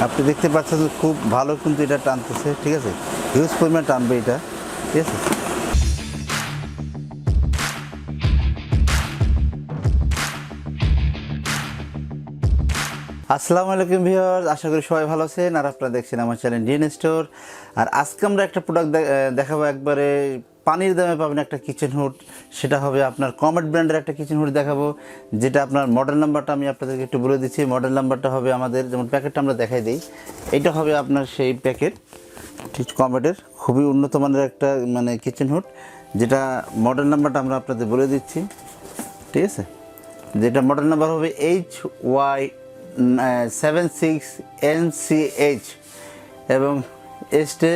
আপনি দেখতে পাচ্ছেন খুব ভালো কিন্তু এটা টানতেছে, ঠিক আছে, হিউজ পরিমাণ টানবে এটা, ঠিক আছে। আসসালামু আলাইকুম ভিউয়ার্স, আশা করি সবাই ভালো আছেন আর আপনারা দেখছেন আমার চ্যানেল ডিএন স্টোর। আর আজকে আমরা একটা প্রোডাক্ট দেখাবো, একবারে পানির দামে পাবেন একটা কিচেন হুড। সেটা হবে আপনার কমেট ব্র্যান্ডের একটা কিচেন হুড দেখাবো, যেটা আপনার মডেল নাম্বারটা আমি আপনাদেরকে একটু বলে দিচ্ছি। মডেল নাম্বারটা হবে আমাদের, যেমন প্যাকেটটা আমরা দেখাই দিই, এটা হবে আপনার সেই প্যাকেট, ঠিক কমেটের খুবই উন্নত মানের একটা মানে কিচেন হুড, যেটা মডেল নাম্বারটা আমরা আপনাদের বলে দিচ্ছি, ঠিক আছে। যেটা মডেল নাম্বার হবে HY76NCH এবং এসটে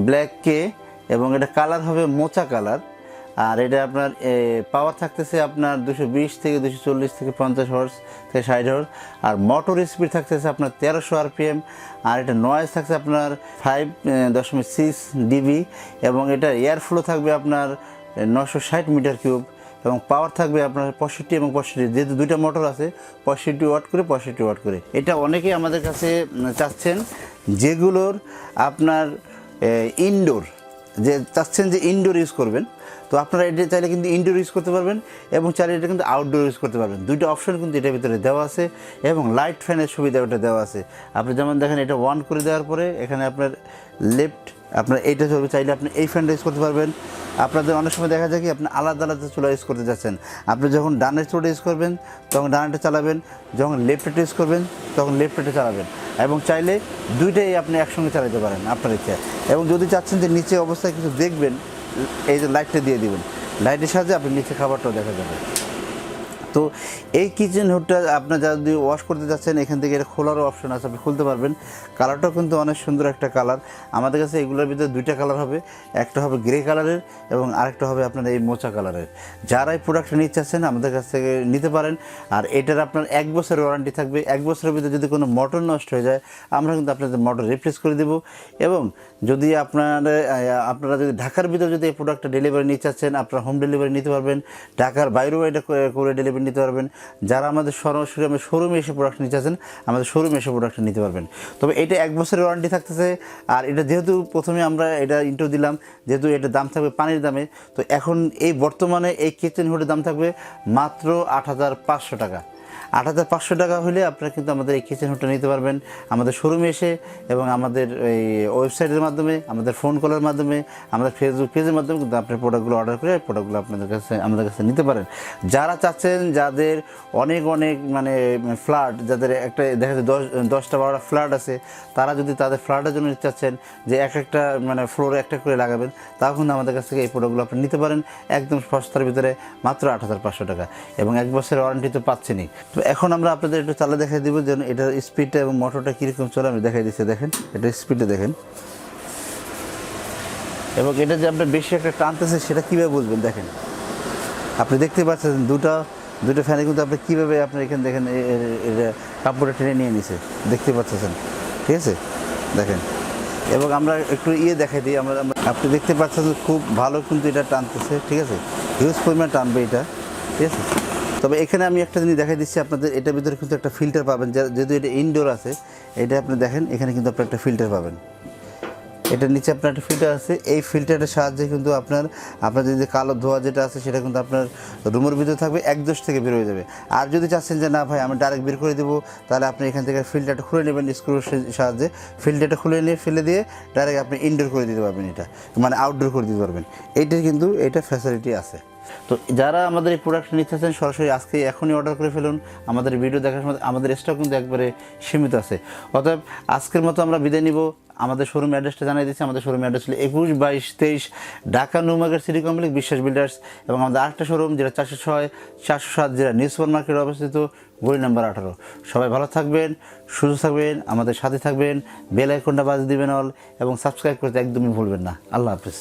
ব্ল্যাক কে, এবং এটা কালার হবে মোচা কালার। আর এটা আপনার পাওয়ার থাকতেছে আপনার 220 থেকে 240 থেকে 50 হর্স থেকে 60 হর্স। আর মোটর স্পিড থাকতেছে আপনার 1300 RPM। আর এটা নয়েজ থাকছে আপনার 5.6 dB, এবং এটা এয়ার ফ্লো থাকবে আপনার 960 মিটার কিউব, এবং পাওয়ার থাকবে আপনার 65 এবং 65, যেহেতু দুইটা মোটর আছে, 65 ওয়াট করে 65 ওয়াট করে। এটা অনেকেই আমাদের কাছে চাচ্ছেন যেগুলোর আপনার ইনডোর, যে চাচ্ছেন যে ইনডোর ইউজ করবেন, তো আপনারা এটা চাইলে কিন্তু ইনডোর ইউজ করতে পারবেন, এবং চাইলে এটা কিন্তু আউটডোর ইউজ করতে পারবেন। দুইটা অপশন কিন্তু এটার ভিতরে দেওয়া আছে, এবং লাইট ফ্যানের সুবিধা ওটা দেওয়া আছে। আপনি যেমন দেখেন, এটা অন করে দেওয়ার পরে এখানে আপনার লেফট আপনার এইটা চলবে, চাইলে আপনি এই ফ্যানটা ইউজ করতে পারবেন। আপনাদের অনেক সময় দেখা যায় কি আপনি আলাদা আলাদা চুলা ইউজ করতে যাচ্ছেন, আপনি যখন ডানের চুলা ইউজ করবেন তখন ডানেরটা চালাবেন, যখন লেফটেটা ইউজ করবেন তখন লেফটেটা চালাবেন, এবং চাইলে দুইটাই আপনি একসঙ্গে চালাতে পারেন আপনার ইচ্ছা। এবং যদি চাচ্ছেন যে নিচে অবস্থায় কিছু দেখবেন, এই যে লাইটটা দিয়ে দিবেন, লাইটের সাহায্যে আপনি নিচে খাবারটাও দেখা যাবে। তো এই কিচেন হুডটা আপনার যদি ওয়াশ করতে যাচ্ছেন, এখান থেকে এটা খোলারও অপশন আছে, আপনি খুলতে পারবেন। কালারটাও কিন্তু অনেক সুন্দর একটা কালার। আমাদের কাছে এগুলোর ভিতরে দুইটা কালার হবে, একটা হবে গ্রে কালারের এবং আরেকটা হবে আপনার এই মোচা কালারের। যারা এই প্রোডাক্টটা নিতে চাচ্ছেন আমাদের কাছ থেকে নিতে পারেন। আর এটার আপনার 1 বছরের ওয়ারেন্টি থাকবে। 1 বছরের ভিতরে যদি কোনো মোটর নষ্ট হয়ে যায়, আমরা কিন্তু আপনাদের মোটর রিপ্লেস করে দেবো। এবং যদি আপনারা যদি ঢাকার ভিতরে যদি এই প্রোডাক্টটা ডেলিভারি নিতে চাচ্ছেন, আপনারা হোম ডেলিভারি নিতে পারবেন। ঢাকার বাইরেও এটা করে ডেলিভারি নিতে পারবেন। যারা আমাদের সরাসরি শোরুমে এসে প্রোডাক্ট নিতে চাচ্ছেন, আমাদের শোরুমে এসে প্রোডাক্টটা নিতে পারবেন। তবে এটা 1 বছরের ওয়ারেন্টি থাকতেছে। আর এটা যেহেতু প্রথমে আমরা এটা ইন্ট্রো দিলাম, যেহেতু এটার দাম থাকবে পানির দামে, তো এখন এই বর্তমানে এই কিচেন হুডের দাম থাকবে মাত্র 8,500 টাকা। 8,500 টাকা হলে আপনারা কিন্তু আমাদের এই কিচেন হুডটা নিতে পারবেন আমাদের শোরুমে এসে, এবং আমাদের এই ওয়েবসাইটের মাধ্যমে, আমাদের ফোন কলের মাধ্যমে, আমাদের ফেসবুক পেজের মাধ্যমে কিন্তু আপনি প্রোডাক্টগুলো অর্ডার করে প্রোডাক্টগুলো আমাদের কাছে নিতে পারেন। যারা চাচ্ছেন, যাদের অনেক মানে ফ্ল্যাট, যাদের একটা দেখা যায় 10টা 12টা ফ্ল্যাট আছে, তারা যদি তাদের ফ্ল্যাটের জন্য চাচ্ছেন যে একটা মানে ফ্লোরে একটা করে লাগাবেন, তাও কিন্তু আমাদের কাছ থেকে এই প্রোডাক্টগুলো আপনি নিতে পারেন একদম সস্তার ভিতরে, মাত্র 8,500 টাকা, এবং 1 বছরের ওয়ারেন্টি তো পাচ্ছেনই। তো এখন আমরা আপনাদের একটু চালা দেখাই দিব, যেন এটার স্পিডটা এবং মোটরটা কীরকম চলে আমি দেখাই দিচ্ছি। দেখেন এটার স্পিডটা দেখেন, এবং এটা যে আপনার বেশি একটা টানতেছে সেটা কীভাবে বুঝবেন দেখেন। আপনি দেখতে পাচ্ছেন দুটো ফ্যানে কিন্তু আপনি কীভাবে আপনার এখানে দেখেন এটা কাপড়ে টেনে নিয়ে নিছে, দেখতে পাচ্ছেন, ঠিক আছে, দেখেন। এবং আমরা একটু দেখাই দিই, আপনি দেখতে পাচ্ছেন খুব ভালো কিন্তু এটা টানতেছে, ঠিক আছে, হিউজ পরিমাণ টানবে এটা, ঠিক আছে। তবে এখানে আমি একটা জিনিস দেখাই দিচ্ছি আপনাদের, এটার ভিতরে কিন্তু একটা ফিল্টার পাবেন, যেহেতু এটা ইনডোর আছে, এটা আপনি দেখেন এখানে কিন্তু আপনি একটা ফিল্টার পাবেন। এটার নিচে আপনার একটা ফিল্টার আছে, এই ফিল্টারের সাহায্যে কিন্তু আপনার যদি কালো ধোঁয়া যেটা আছে সেটা কিন্তু আপনার রুমের ভিতরে থাকবে, একজস্ট থেকে বের হয়ে যাবে। আর যদি চাচ্ছেন যে না ভাই আমি ডাইরেক্ট বের করে দেবো, তাহলে আপনি এখান থেকে ফিল্টারটা খুলে নেবেন স্ক্রুর সাহায্যে, ফিল্টারটা খুলে নিয়ে ফেলে দিয়ে ডাইরেক্ট আপনি ইনডোর করে দিতে পারবেন, এটা মানে আউটডোর করে দিতে পারবেন। এইটার কিন্তু এটা ফ্যাসিলিটি আছে। তো যারা আমাদের এই প্রোডাক্ট নিতে চাচ্ছেন, সরাসরি এখনই অর্ডার করে ফেলুন। আমাদের ভিডিও দেখার সময় আমাদের স্টক কিন্তু একবারে সীমিত আছে। অতএব আজকের মতো আমরা বিদায় নিব। আমাদের শোরুম অ্যাড্রেসটা জানিয়ে দিচ্ছি। আমাদের শোরুম অ্যাড্রেস হলো 21, 22, 23 Dhaka new market city complex, বিশ্বাস বিল্ডার্স। এবং আমাদের আরেকটা শোরুম যেটা 406, 407 যেটা নিউ সুপার মার্কেটে অবস্থিত, গলি নাম্বার 18। সবাই ভালো থাকবেন, সুস্থ থাকবেন, আমাদের সাথে থাকবেন, বেল আইকনটা বাজিয়ে দিবেন অল, এবং সাবস্ক্রাইব করতে একদমই ভুলবেন না। আল্লাহ হাফেজ।